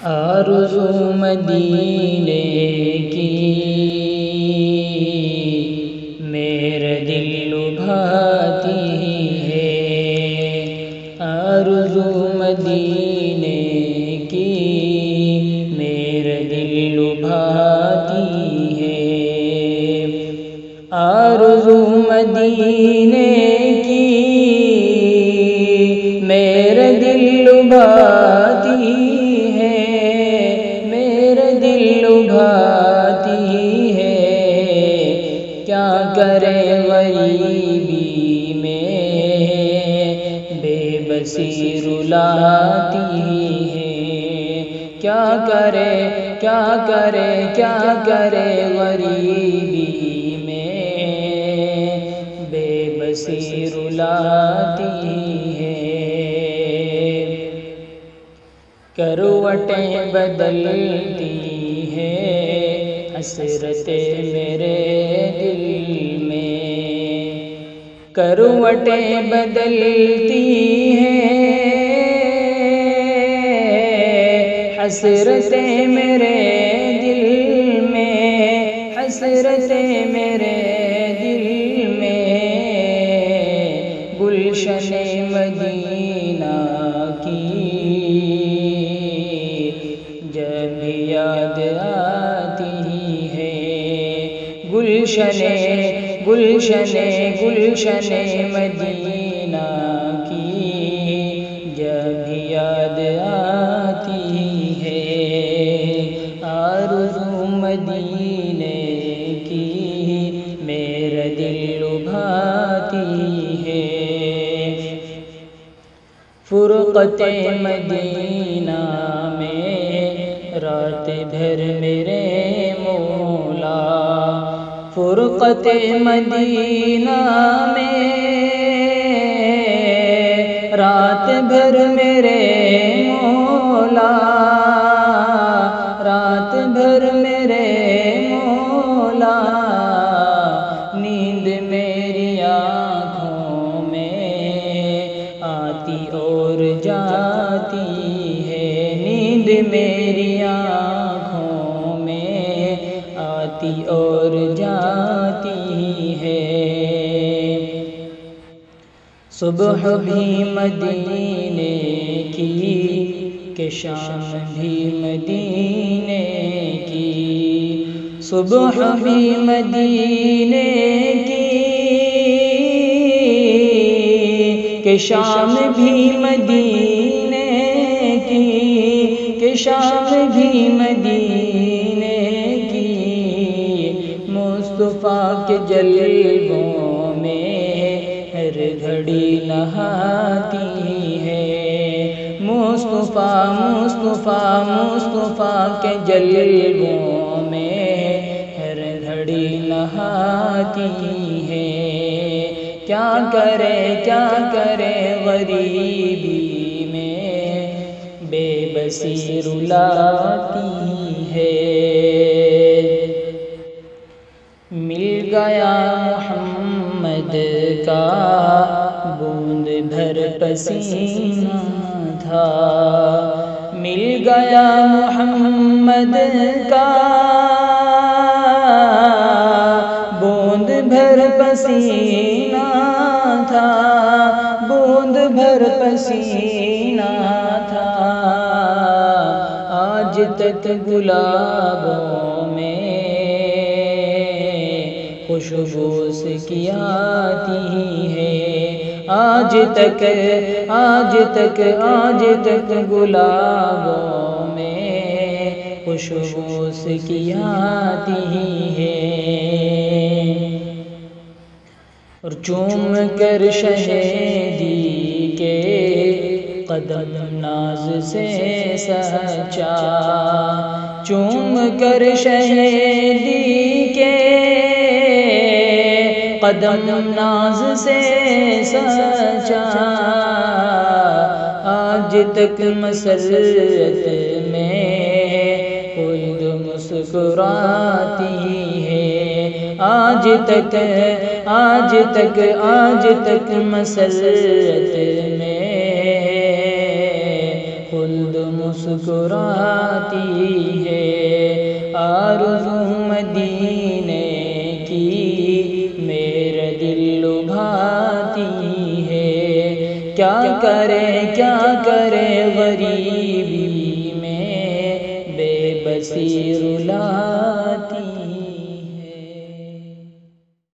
آرزو مدینے کی میرا دل لبھاتی ہے، آرزو مدینے کی میرا دل لبھاتی ہے، آرزو مدینے کی میرا دل لبھاتی ہے، میرا دل لبھاتی ہے، کیا کرے غریبی میں بے بسی رلاتی ہے، کیا کرے غریبی میں بے بسی رلاتی ہے، کروٹیں بدلتی ہے حسرتیں میرے دل میں، کروٹیں بدلتی ہیں حسرتیں میرے دل میں، حسرتیں میرے دل میں، گلشن مدینہ کی جب یاد آتی ہے، گلشن مدینہ کی جب یاد آتی ہے، آرزو مدینے کی میرا دل لبھاتی ہے، فرقت مدینہ میں رات بھر میرے مولا، فرقت مدینہ میں رات بھر میرے مولا، رات بھر میرے مولا، نیند میری آنکھوں میں آتی اور جاتی ہے، نیند میری آنکھوں میں آتی اور جاتی ہے، صبح بھی مدینے کی کہ شام بھی مدینے کی، صبح بھی مدینے کی کہ شام بھی مدینے کی، کہ شام بھی مدینے کی، مصطفیٰ کے جلووں میں ہر گھڑی نہاتی ہے، مصطفیٰ کے جلووں میں ہر گھڑی نہاتی ہے، کیا کرے غریبی میں بے بسی رلاتی ہے، مل گیا محمد کا بوند بھر پسینہ تھا، مل گیا محمد کا بوند بھر پسینہ تھا، بوند بھر پسینہ تھا، آج تک گلابوں میں خوشبو اس کی آتی ہے، آج تک گلابوں میں خوشبو اس کی آتی ہے، اور چوم کر شہیدی کے قدم ناز سے سچا، چوم کر شہیدی کے قدم ناز سے سچا، آج تک مسرت میں خود مسکراتی ہے، آج تک مسرت میں خود مسکراتی مسکراتی ہے، آرزو مدینے کی میرا دل لبھاتی ہے، کیا کرے غریبی میں بے بسی رلاتی